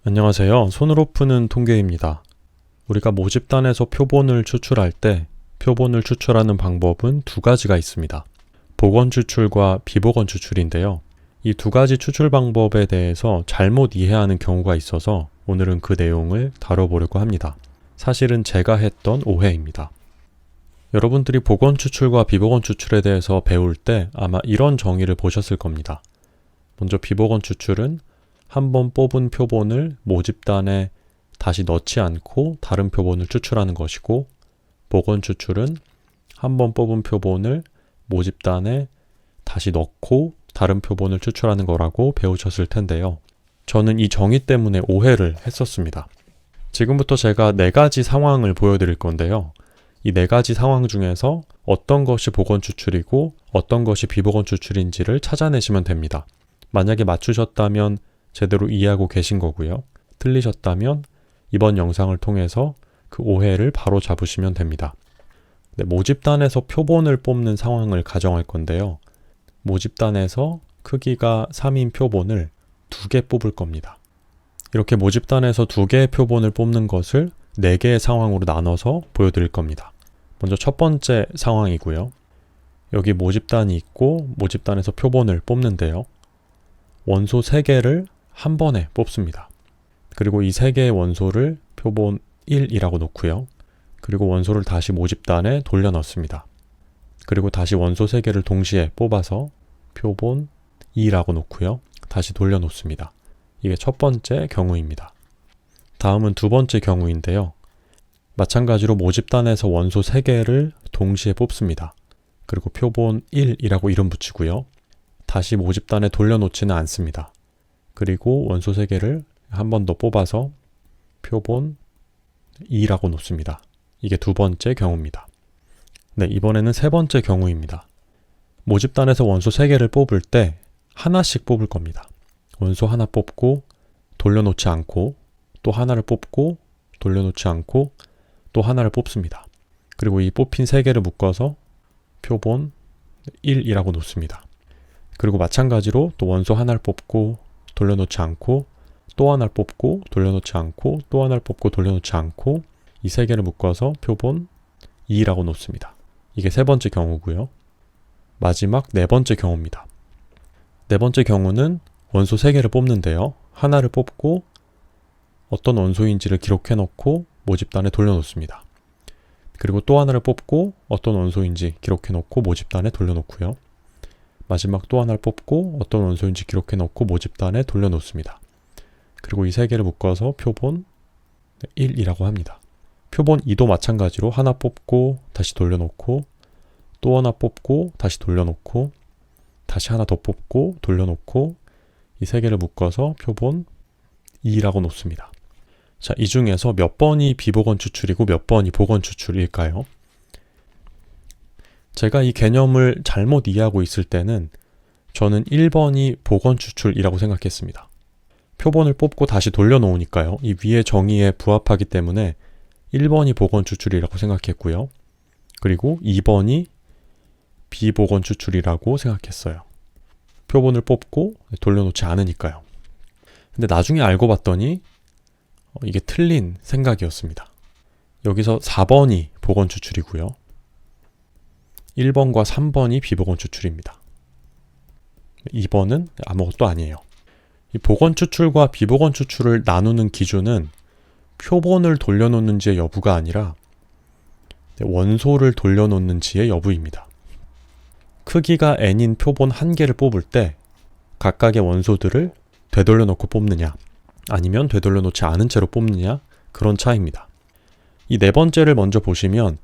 안녕하세요. 손으로 푸는 통계입니다. 우리가 모집단에서 표본을 추출할 때 표본을 추출하는 방법은 두 가지가 있습니다. 복원 추출과 비복원 추출인데요. 이 두 가지 추출 방법에 대해서 잘못 이해하는 경우가 있어서 오늘은 그 내용을 다뤄보려고 합니다. 사실은 제가 했던 오해입니다. 여러분들이 복원 추출과 비복원 추출에 대해서 배울 때 아마 이런 정의를 보셨을 겁니다. 먼저 비복원 추출은 한 번 뽑은 표본을 모집단에 다시 넣지 않고 다른 표본을 추출하는 것이고, 복원 추출은 한 번 뽑은 표본을 모집단에 다시 넣고 다른 표본을 추출하는 거라고 배우셨을 텐데요. 저는 이 정의 때문에 오해를 했었습니다. 지금부터 제가 네 가지 상황을 보여드릴 건데요. 이 네 가지 상황 중에서 어떤 것이 복원 추출이고 어떤 것이 비복원 추출인지를 찾아내시면 됩니다. 만약에 맞추셨다면 제대로 이해하고 계신 거고요. 틀리셨다면 이번 영상을 통해서 그 오해를 바로 잡으시면 됩니다. 모집단에서 표본을 뽑는 상황을 가정할 건데요. 모집단에서 크기가 3인 표본을 2개 뽑을 겁니다. 이렇게 모집단에서 2개의 표본을 뽑는 것을 4개의 상황으로 나눠서 보여드릴 겁니다. 먼저 첫 번째 상황이고요. 여기 모집단이 있고 모집단에서 표본을 뽑는데요. 원소 3개를 한 번에 뽑습니다. 그리고 이 3개의 원소를 표본 1이라고 놓고요. 그리고 원소를 다시 모집단에 돌려 넣습니다. 그리고 다시 원소 3개를 동시에 뽑아서 표본 2라고 놓고요. 다시 돌려 놓습니다. 이게 첫 번째 경우입니다. 다음은 두 번째 경우인데요. 마찬가지로 모집단에서 원소 3개를 동시에 뽑습니다. 그리고 표본 1이라고 이름 붙이고요. 다시 모집단에 돌려 놓지는 않습니다. 그리고 원소 3개를 한 번 더 뽑아서 표본 2라고 놓습니다. 이게 두 번째 경우입니다. 이번에는 세 번째 경우입니다. 모집단에서 원소 3개를 뽑을 때 하나씩 뽑을 겁니다. 원소 하나 뽑고 돌려놓지 않고 또 하나를 뽑고 돌려놓지 않고 또 하나를 뽑습니다. 그리고 이 뽑힌 3개를 묶어서 표본 1이라고 놓습니다. 그리고 마찬가지로 또 원소 하나를 뽑고 돌려놓지 않고 또 하나를 뽑고 돌려놓지 않고 또 하나를 뽑고 돌려놓지 않고 이 3개를 묶어서 표본 2라고 놓습니다. 이게 세 번째 경우고요. 마지막 네 번째 경우입니다. 네 번째 경우는 원소 3개를 뽑는데요. 하나를 뽑고 어떤 원소인지를 기록해 놓고 모집단에 돌려놓습니다. 그리고 또 하나를 뽑고 어떤 원소인지 기록해 놓고 모집단에 돌려놓고요. 마지막 또 하나를 뽑고 어떤 원소인지 기록해 놓고 모집단에 돌려놓습니다. 그리고 이 3개를 묶어서 표본 1이라고 합니다. 표본 2도 마찬가지로 하나 뽑고 다시 돌려놓고 또 하나 뽑고 다시 돌려놓고 다시 하나 더 뽑고 돌려놓고 이 3개를 묶어서 표본 2라고 놓습니다. 자, 이 중에서 몇 번이 비복원 추출이고 몇 번이 복원 추출일까요? 제가 이 개념을 잘못 이해하고 있을 때는 저는 1번이 복원 추출이라고 생각했습니다. 표본을 뽑고 다시 돌려놓으니까요. 이 위의 정의에 부합하기 때문에 1번이 복원 추출이라고 생각했고요. 그리고 2번이 비복원 추출이라고 생각했어요. 표본을 뽑고 돌려놓지 않으니까요. 근데 나중에 알고 봤더니 이게 틀린 생각이었습니다. 여기서 4번이 복원 추출이고요. 1번과 3번이 비복원 추출입니다. 2번은 아무것도 아니에요. 이 복원 추출과 비복원 추출을 나누는 기준은 표본을 돌려놓는지의 여부가 아니라 원소를 돌려놓는지의 여부입니다. 크기가 n인 표본 1개를 뽑을 때 각각의 원소들을 되돌려 놓고 뽑느냐 아니면 되돌려 놓지 않은 채로 뽑느냐, 그런 차이입니다. 이 네 번째를 먼저 보시면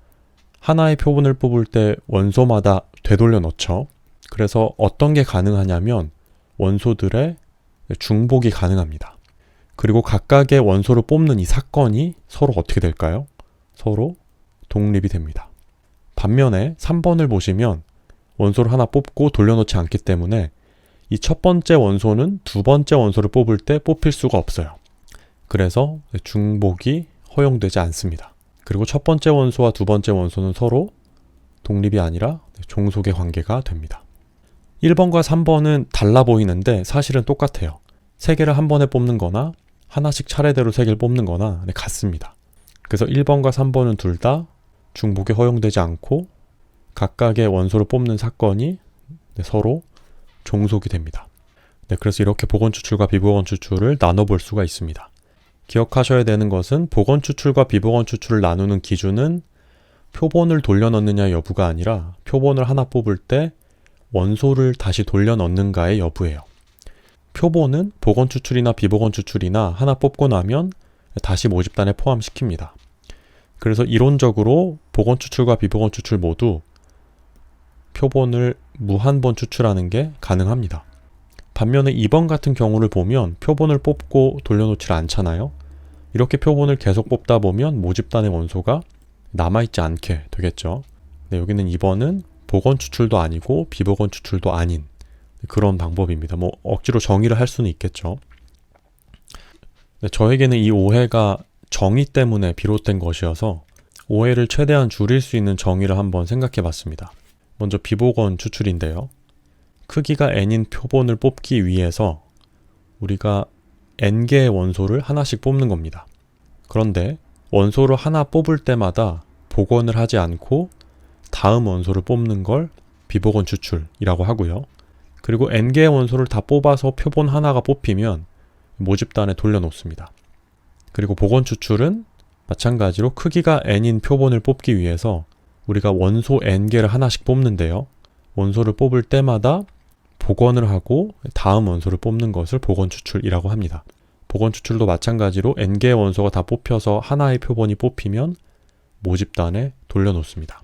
하나의 표본을 뽑을 때 원소마다 되돌려 넣죠. 그래서 어떤 게 가능하냐면 원소들의 중복이 가능합니다. 그리고 각각의 원소를 뽑는 이 사건이 서로 어떻게 될까요? 서로 독립이 됩니다. 반면에 3번을 보시면 원소를 하나 뽑고 돌려놓지 않기 때문에 이 첫 번째 원소는 두 번째 원소를 뽑을 때 뽑힐 수가 없어요. 그래서 중복이 허용되지 않습니다. 그리고 첫 번째 원소와 두 번째 원소는 서로 독립이 아니라 종속의 관계가 됩니다. 1번과 3번은 달라 보이는데 사실은 똑같아요. 3개를 한 번에 뽑는 거나 하나씩 차례대로 3개를 뽑는 거나 같습니다. 그래서 1번과 3번은 둘 다 중복이 허용되지 않고 각각의 원소를 뽑는 사건이 서로 종속이 됩니다. 그래서 이렇게 복원 추출과 비복원 추출을 나눠볼 수가 있습니다. 기억하셔야 되는 것은 복원 추출과 비복원 추출을 나누는 기준은 표본을 돌려 넣느냐 여부가 아니라 표본을 하나 뽑을 때 원소를 다시 돌려 넣는가의 여부예요. 표본은 복원 추출이나 비복원 추출이나 하나 뽑고 나면 다시 모집단에 포함시킵니다. 그래서 이론적으로 복원 추출과 비복원 추출 모두 표본을 무한번 추출하는 게 가능합니다. 반면에 2번 같은 경우를 보면 표본을 뽑고 돌려놓질 않잖아요. 이렇게 표본을 계속 뽑다 보면 모집단의 원소가 남아있지 않게 되겠죠. 여기는 2번은 복원 추출도 아니고 비복원 추출도 아닌 그런 방법입니다. 억지로 정의를 할 수는 있겠죠. 저에게는 이 오해가 정의 때문에 비롯된 것이어서 오해를 최대한 줄일 수 있는 정의를 한번 생각해 봤습니다. 먼저 비복원 추출인데요. 크기가 n인 표본을 뽑기 위해서 우리가 n개의 원소를 하나씩 뽑는 겁니다. 그런데 원소를 하나 뽑을 때마다 복원을 하지 않고 다음 원소를 뽑는 걸 비복원 추출이라고 하고요. 그리고 n개의 원소를 다 뽑아서 표본 하나가 뽑히면 모집단에 돌려놓습니다. 그리고 복원 추출은 마찬가지로 크기가 n인 표본을 뽑기 위해서 우리가 원소 n개를 하나씩 뽑는데요. 원소를 뽑을 때마다 복원을 하고 다음 원소를 뽑는 것을 복원 추출이라고 합니다. 복원 추출도 마찬가지로 n개의 원소가 다 뽑혀서 하나의 표본이 뽑히면 모집단에 돌려놓습니다.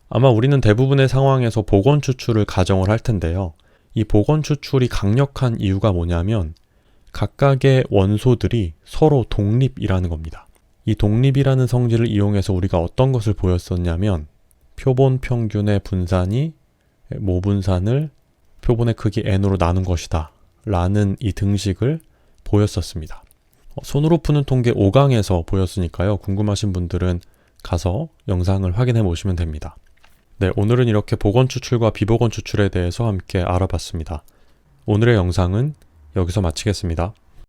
아마 우리는 대부분의 상황에서 복원 추출을 가정을 할 텐데요. 이 복원 추출이 강력한 이유가 뭐냐면 각각의 원소들이 서로 독립이라는 겁니다. 이 독립이라는 성질을 이용해서 우리가 어떤 것을 보였었냐면 표본 평균의 분산이 모분산을 표본의 크기 n으로 나눈 것이다 라는 이 등식을 보였었습니다. 손으로 푸는 통계 5강에서 보였으니까요. 궁금하신 분들은 가서 영상을 확인해 보시면 됩니다. 오늘은 이렇게 복원 추출과 비복원 추출에 대해서 함께 알아봤습니다. 오늘의 영상은 여기서 마치겠습니다.